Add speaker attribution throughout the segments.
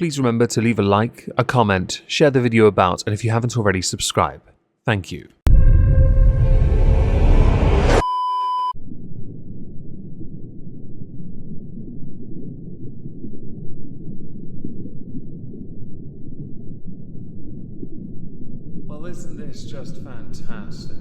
Speaker 1: please remember to leave a like, a comment, share the video about, and if you haven't already, subscribe. Thank you. Well, isn't this just fantastic?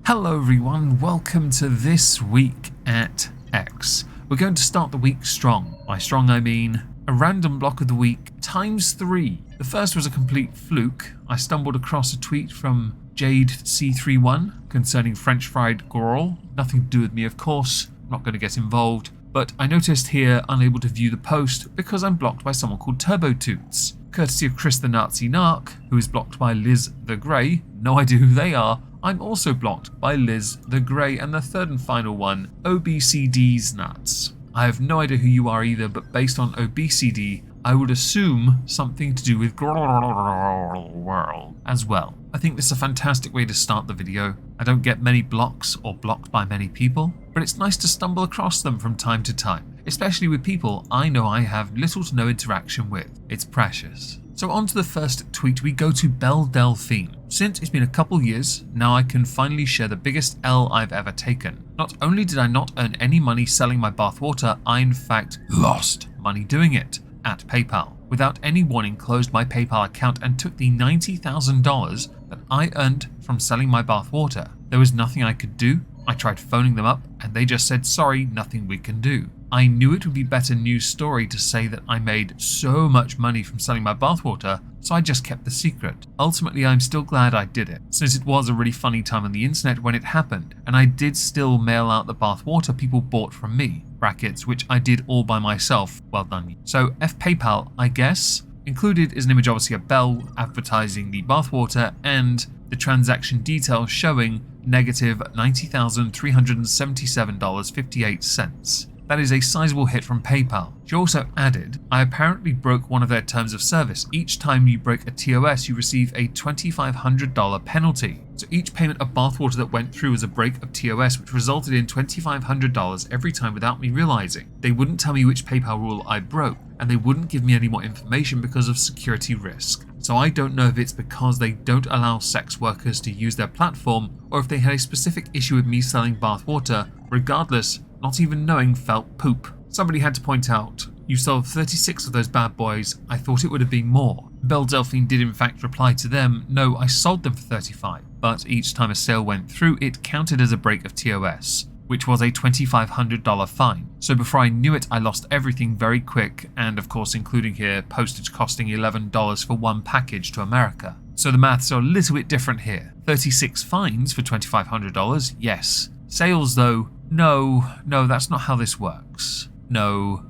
Speaker 1: Hello everyone, welcome to This Week at X. We're going to start the week strong. By strong I mean a random block of the week times 3. The first was a complete fluke. I stumbled across a tweet from Jade C31 concerning French fried girl. Nothing to do with me, of course. I'm not going to get involved. But I noticed here unable to view the post because I'm blocked by someone called Turbo Toots. Courtesy of Chris the Nazi Narc, who is blocked by Liz the Grey. No idea who they are. I'm also blocked by Liz the Grey, and the third and final one, OBCD's nuts. I have no idea who you are either, but based on OBCD, I would assume something to do with world as well. I think this is a fantastic way to start the video. I don't get many blocks or blocked by many people, but it's nice to stumble across them from time to time, especially with people I know I have little to no interaction with. It's precious. So on to the first tweet, we go to Delphine. Since it's been a couple years, now I can finally share the biggest L I've ever taken. Not only did I not earn any money selling my bathwater, I in fact lost money doing it at PayPal. Without any warning, closed my PayPal account and took the $90,000 that I earned from selling my bathwater. There was nothing I could do. I tried phoning them up and they just said, sorry, nothing we can do. I knew it would be better news story to say that I made so much money from selling my bathwater, so I just kept the secret. Ultimately, I'm still glad I did it, since it was a really funny time on the internet when it happened, and I did still mail out the bathwater people bought from me, brackets, which I did all by myself. Well done. So F PayPal, I guess. Included is an image obviously of Belle advertising the bathwater and the transaction details showing negative $90,377.58. That is a sizable hit from PayPal. She also added, I apparently broke one of their terms of service. Each time you break a TOS, you receive a $2,500 penalty. So each payment of bathwater that went through was a break of TOS, which resulted in $2,500 every time without me realizing. They wouldn't tell me which PayPal rule I broke, and they wouldn't give me any more information because of security risk. So I don't know if it's because they don't allow sex workers to use their platform, or if they had a specific issue with me selling bathwater. Regardless, not even knowing felt poop. Somebody had to point out, you sold 36 of those bad boys, I thought it would have been more. Delphine did in fact reply to them, no, I sold them for 35, but each time a sale went through, it counted as a break of TOS, which was a $2,500 fine. So before I knew it, I lost everything very quick, and of course including here, postage costing $11 for one package to America. So the maths are a little bit different here. 36 fines for $2,500, yes. Sales though, no, that's not how this works. No.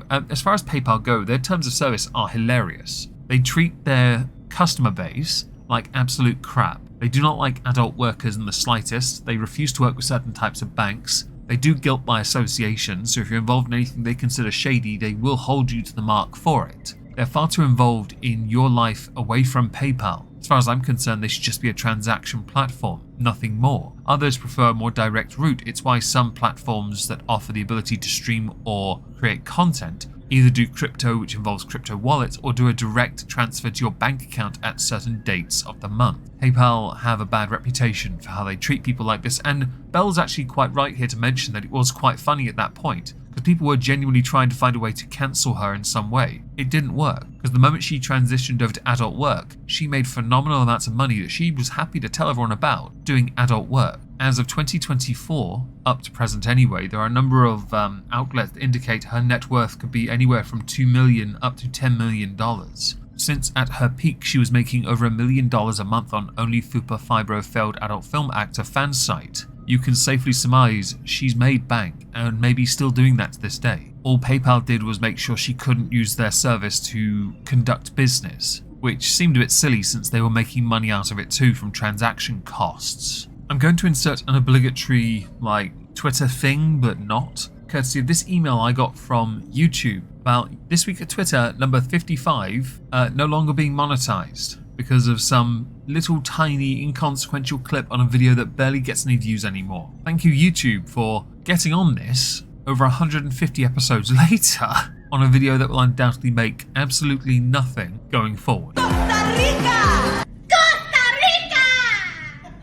Speaker 1: As far as PayPal go, their terms of service are hilarious. They treat their customer base like absolute crap. They do not like adult workers in the slightest. They refuse to work with certain types of banks. They do guilt by association, so if you're involved in anything they consider shady, they will hold you to the mark for it. They're far too involved in your life away from PayPal. As far as I'm concerned, they should just be a transaction platform, nothing more. Others prefer a more direct route. It's why some platforms that offer the ability to stream or create content either do crypto, which involves crypto wallets, or do a direct transfer to your bank account at certain dates of the month. PayPal have a bad reputation for how they treat people like this, and Belle's actually quite right here to mention that it was quite funny at that point, because people were genuinely trying to find a way to cancel her in some way. It didn't work, because the moment she transitioned over to adult work, she made phenomenal amounts of money that she was happy to tell everyone about doing adult work. As of 2024, up to present anyway, there are a number of outlets that indicate her net worth could be anywhere from $2 million up to $10 million. Since at her peak she was making over $1 million a month on Only Fupa Fibro Failed Adult Film Actor fan site, you can safely surmise she's made bank and may be still doing that to this day. All PayPal did was make sure she couldn't use their service to conduct business, which seemed a bit silly since they were making money out of it too from transaction costs. I'm going to insert an obligatory, Twitter thing, but not, courtesy of this email I got from YouTube about This Week at Twitter number 55 no longer being monetized. because of some little tiny inconsequential clip on a video that barely gets any views anymore. Thank you YouTube for getting on this over 150 episodes later on a video that will undoubtedly make absolutely nothing going forward.
Speaker 2: Costa Rica! Costa Rica!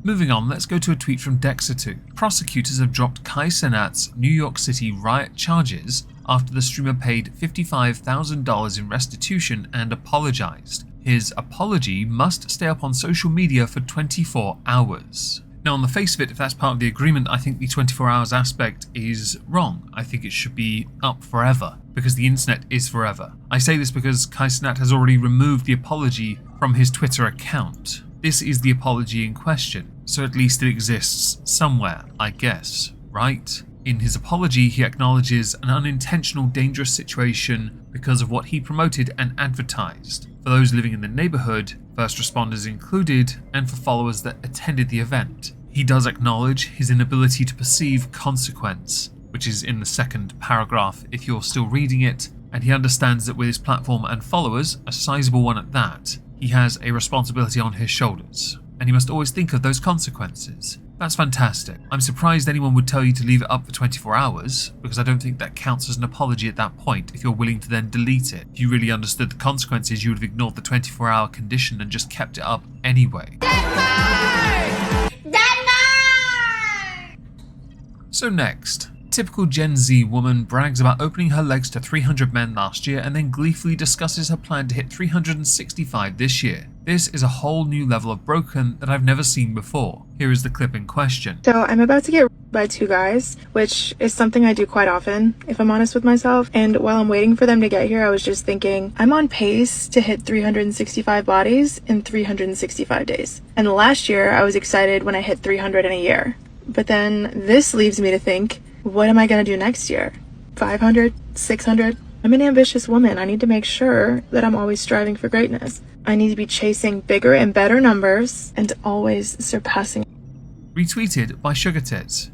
Speaker 1: Moving on, let's go to a tweet from Dexter2. Prosecutors have dropped Kai Cenat's New York City riot charges after the streamer paid $55,000 in restitution and apologized. His apology must stay up on social media for 24 hours. Now, on the face of it, if that's part of the agreement, I think the 24 hours aspect is wrong. I think it should be up forever, because the internet is forever. I say this because Kai Cenat has already removed the apology from his Twitter account. This is the apology in question, so at least it exists somewhere, I guess, right? In his apology, he acknowledges an unintentional dangerous situation because of what he promoted and advertised. For those living in the neighborhood, first responders included, and for followers that attended the event. He does acknowledge his inability to perceive consequence, which is in the second paragraph if you're still reading it, and he understands that with his platform and followers, a sizable one at that, he has a responsibility on his shoulders, and he must always think of those consequences. That's fantastic. I'm surprised anyone would tell you to leave it up for 24 hours, because I don't think that counts as an apology at that point if you're willing to then delete it. If you really understood the consequences, you would have ignored the 24-hour condition and just kept it up anyway.
Speaker 2: Denmark!
Speaker 1: So next, typical Gen Z woman brags about opening her legs to 300 men last year and then gleefully discusses her plan to hit 365 this year. This is a whole new level of broken that I've never seen before. Here is the clip in question.
Speaker 3: So I'm about to get by two guys, which is something I do quite often, if I'm honest with myself. And while I'm waiting for them to get here, I was just thinking, I'm on pace to hit 365 bodies in 365 days. And last year, I was excited when I hit 300 in a year. But then this leaves me to think, what am I going to do next year? 500? 600? I'm an ambitious woman. I need to make sure that I'm always striving for greatness. I need to be chasing bigger and better numbers and always surpassing.
Speaker 1: Retweeted by Sugar Tits.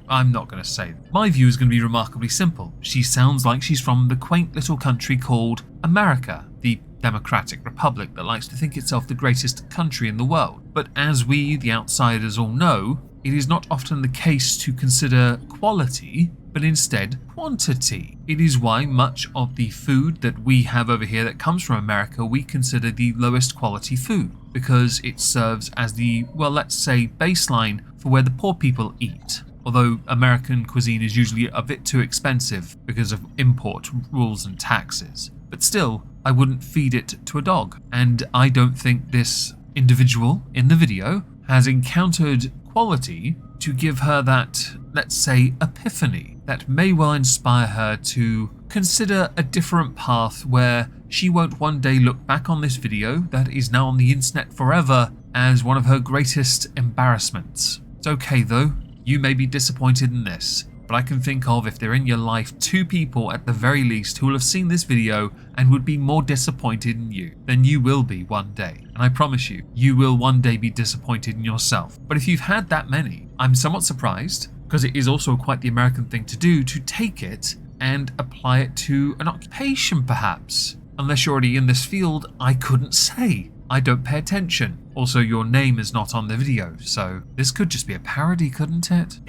Speaker 1: I'm not going to say that. My view is going to be remarkably simple. She sounds like she's from the quaint little country called America, the Democratic Republic that likes to think itself the greatest country in the world. But as we, the outsiders, all know, it is not often the case to consider quality, but instead quantity. It is why much of the food that we have over here that comes from America we consider the lowest quality food, because it serves as the, well, let's say, baseline for where the poor people eat. Although American cuisine is usually a bit too expensive because of import rules and taxes. But still, I wouldn't feed it to a dog. And I don't think this individual in the video has encountered quality to give her that, let's say, epiphany that may well inspire her to consider a different path where she won't one day look back on this video that is now on the internet forever as one of her greatest embarrassments. It's okay though, you may be disappointed in this, but I can think of, if they're in your life, 2 people at the very least who will have seen this video and would be more disappointed in you than you will be one day. And I promise you, you will one day be disappointed in yourself. But if you've had that many, I'm somewhat surprised, because it is also quite the American thing to do, to take it and apply it to an occupation perhaps. Unless you're already in this field, I couldn't say. I don't pay attention. Also, your name is not on the video, so this could just be a parody, couldn't it?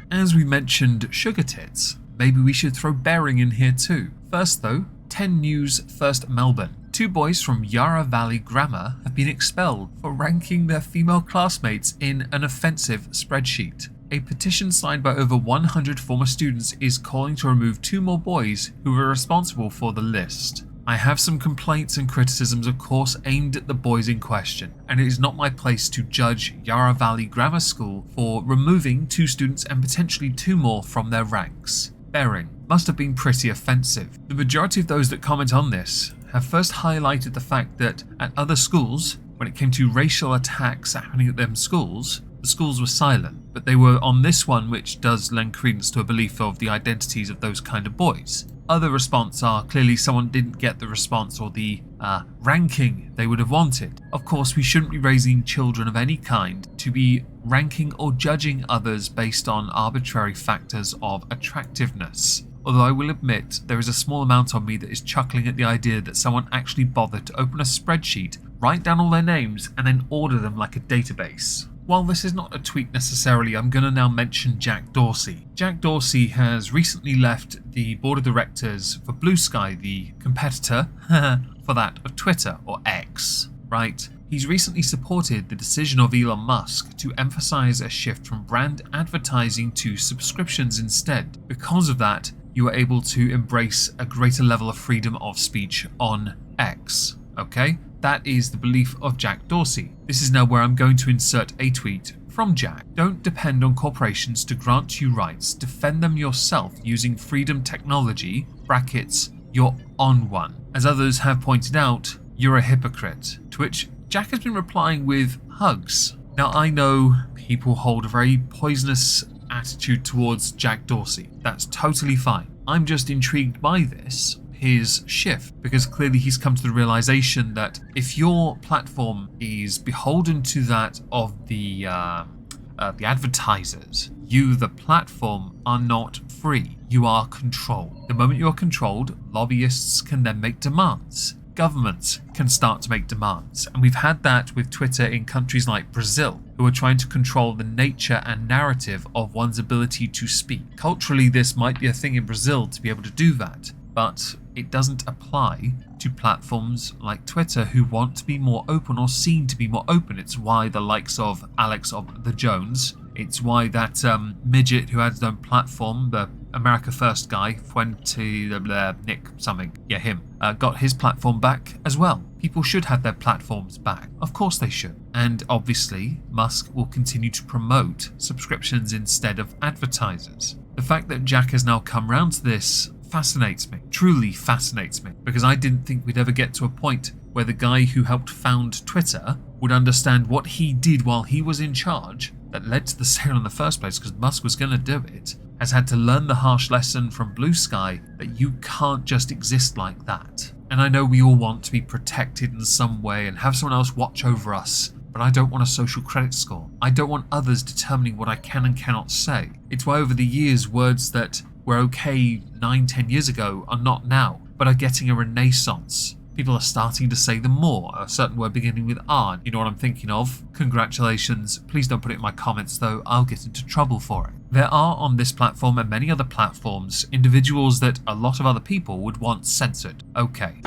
Speaker 1: As we mentioned Sugar Tits, maybe we should throw Bearing in here too. First though, 10 News First Melbourne. 2 boys from Yarra Valley Grammar have been expelled for ranking their female classmates in an offensive spreadsheet. A petition signed by over 100 former students is calling to remove 2 more boys who were responsible for the list. I have some complaints and criticisms, of course, aimed at the boys in question, and it is not my place to judge Yarra Valley Grammar School for removing 2 students and potentially 2 more from their ranks. Bearing must have been pretty offensive. The majority of those that comment on this have first highlighted the fact that at other schools, when it came to racial attacks happening at them schools, the schools were silent, but they were on this one, which does lend credence to a belief of the identities of those kind of boys. Other response are clearly someone didn't get the response or the ranking they would have wanted. Of course, we shouldn't be raising children of any kind to be ranking or judging others based on arbitrary factors of attractiveness. although I will admit there is a small amount of me that is chuckling at the idea that someone actually bothered to open a spreadsheet, write down all their names, and then order them like a database. While this is not a tweet necessarily, I'm going to now mention Jack Dorsey. Jack Dorsey has recently left the board of directors for Blue Sky, the competitor for that of Twitter, or X, right? He's recently supported the decision of Elon Musk to emphasize a shift from brand advertising to subscriptions instead. Because of that, you are able to embrace a greater level of freedom of speech on X, okay? That is the belief of Jack Dorsey. This is now where I'm going to insert a tweet from Jack. Don't depend on corporations to grant you rights. Defend them yourself using freedom technology, brackets, you're on one. As others have pointed out, you're a hypocrite. To which Jack has been replying with hugs. Now I know people hold a very poisonous attitude towards Jack Dorsey. That's totally fine. I'm just intrigued by this. His shift, because clearly he's come to the realization that if your platform is beholden to that of the advertisers, you, the platform, are not free. You are controlled. The moment you are controlled, lobbyists can then make demands. Governments can start to make demands. And we've had that with Twitter in countries like Brazil, who are trying to control the nature and narrative of one's ability to speak. Culturally, this might be a thing in Brazil to be able to do that, but it doesn't apply to platforms like Twitter who want to be more open or seem to be more open. It's why the likes of Alex of the Jones, it's why that midget who had his own platform, the America First guy, Nick something, yeah, him, got his platform back as well. People should have their platforms back. Of course they should. And obviously, Musk will continue to promote subscriptions instead of advertisers. The fact that Jack has now come round to this fascinates me, truly fascinates me, because I didn't think we'd ever get to a point where the guy who helped found Twitter would understand what he did while he was in charge that led to the sale in the first place, because Musk was going to do it, has had to learn the harsh lesson from Blue Sky that you can't just exist like that. And I know we all want to be protected in some way and have someone else watch over us, but I don't want a social credit score. I don't want others determining what I can and cannot say. It's why over the years words that were okay 9-10 years ago are not now, but are getting a renaissance. People are starting to say them more. A certain word beginning with R, you know what I'm thinking of? Congratulations. Please don't put it in my comments though, I'll get into trouble for it. There are on this platform and many other platforms individuals that a lot of other people would want censored. Okay.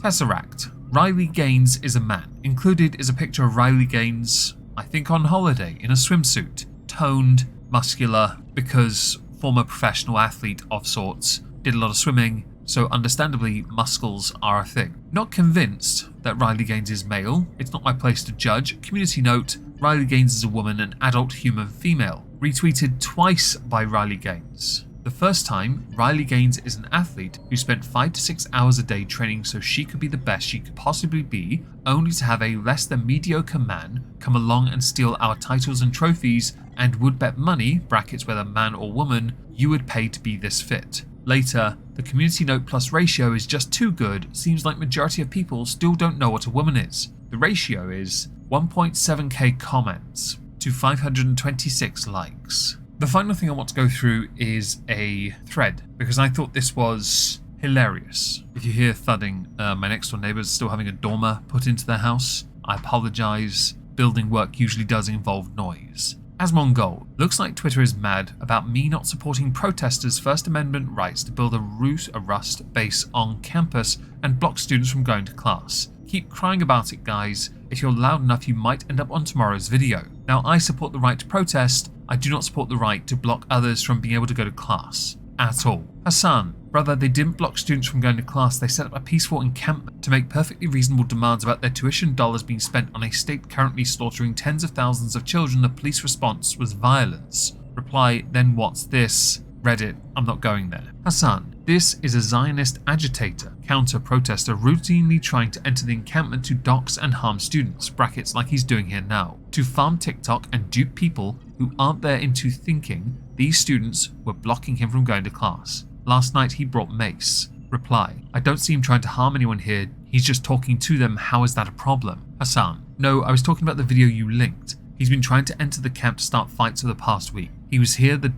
Speaker 1: Tesseract. Riley Gaines is a man. Included is a picture of Riley Gaines, I think on holiday, in a swimsuit. Toned, muscular, because former professional athlete of sorts, did a lot of swimming, so understandably muscles are a thing. Not convinced that Riley Gaines is male, it's not my place to judge. Community note, Riley Gaines is a woman, an adult human female. Retweeted twice by Riley Gaines. The first time, Riley Gaines is an athlete who spent 5 to 6 hours a day training so she could be the best she could possibly be, only to have a less than mediocre man come along and steal our titles and trophies and would bet money, brackets whether man or woman, you would pay to be this fit. Later, the community note plus ratio is just too good, seems like majority of people still don't know what a woman is. The ratio is 1.7k comments to 526 likes. The final thing I want to go through is a thread, because I thought this was hilarious. If you hear thudding, my next door neighbour is still having a dormer put into their house. I apologise. Building work usually does involve noise. Asmongold. Looks like Twitter is mad about me not supporting protesters' First Amendment rights to build a Rust base on campus and block students from going to class. Keep crying about it, guys. If you're loud enough, you might end up on tomorrow's video. Now, I support the right to protest. I do not support the right to block others from being able to go to class. At all. Hassan. Brother, they didn't block students from going to class. They set up a peaceful encampment to make perfectly reasonable demands about their tuition dollars being spent on a state currently slaughtering tens of thousands of children. The police response was violence. Reply, then what's this? Reddit, I'm not going there. Hassan. This is a Zionist agitator, counter-protester routinely trying to enter the encampment to dox and harm students, brackets like he's doing here now, to farm TikTok and dupe people who aren't there into thinking these students were blocking him from going to class. Last night he brought mace. Reply, I don't see him trying to harm anyone here, he's just talking to them, how is that a problem? Hassan, no, I was talking about the video you linked. He's been trying to enter the camp to start fights for the past week. He was there the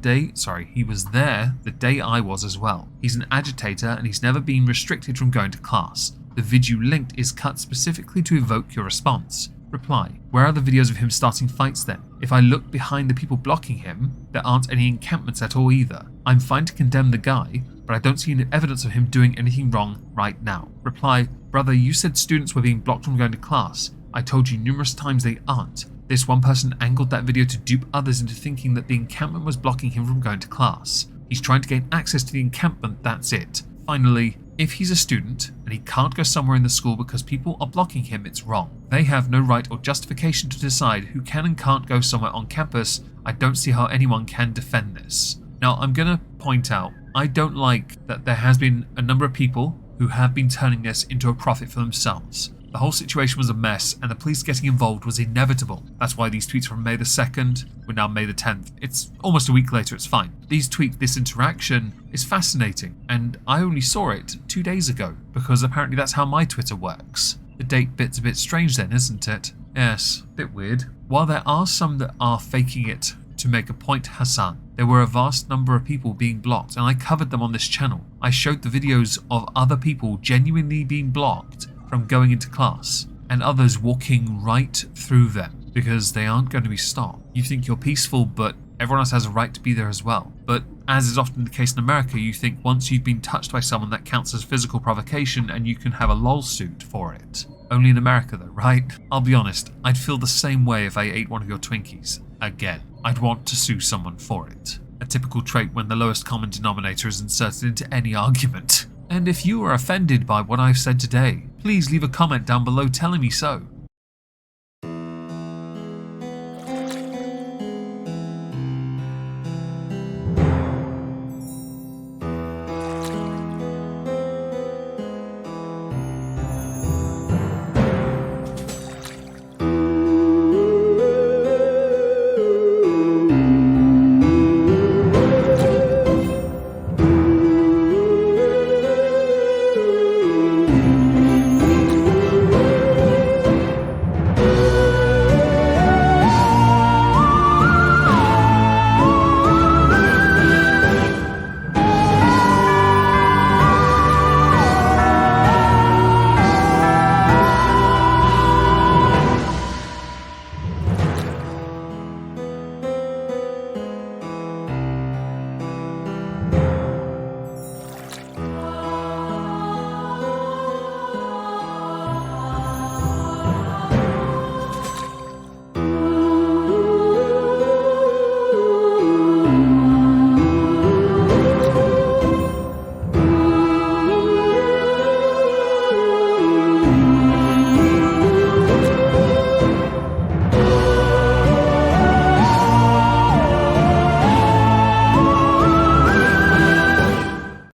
Speaker 1: day I was as well. He's an agitator and he's never been restricted from going to class. The vid you linked is cut specifically to evoke your response. Reply, where are the videos of him starting fights then? If I look behind the people blocking him, there aren't any encampments at all either. I'm fine to condemn the guy, but I don't see any evidence of him doing anything wrong right now. Reply, brother, you said students were being blocked from going to class. I told you numerous times they aren't. This one person angled that video to dupe others into thinking that the encampment was blocking him from going to class. He's trying to gain access to the encampment, that's it. Finally, if he's a student and he can't go somewhere in the school because people are blocking him, it's wrong. They have no right or justification to decide who can and can't go somewhere on campus. I don't see how anyone can defend this. Now, I'm gonna point out, I don't like that there has been a number of people who have been turning this into a profit for themselves. The whole situation was a mess and the police getting involved was inevitable. That's why these tweets from May the 2nd, we're now May the 10th. It's almost a week later, it's fine. These tweets, this interaction is fascinating and I only saw it 2 days ago because apparently that's how my Twitter works. The date bit's a bit strange then, isn't it? Yes, bit weird. While there are some that are faking it to make a point, Hassan, there were a vast number of people being blocked and I covered them on this channel. I showed the videos of other people genuinely being blocked from going into class and others walking right through them because they aren't going to be stopped. You think you're peaceful, but everyone else has a right to be there as well. But as is often the case in America, you think once you've been touched by someone that counts as physical provocation and you can have a lol suit for it. Only in America though, right? I'll be honest, I'd feel the same way if I ate one of your Twinkies. Again, I'd want to sue someone for it. A typical trait when the lowest common denominator is inserted into any argument. And if you are offended by what I've said today, please leave a comment down below telling me so.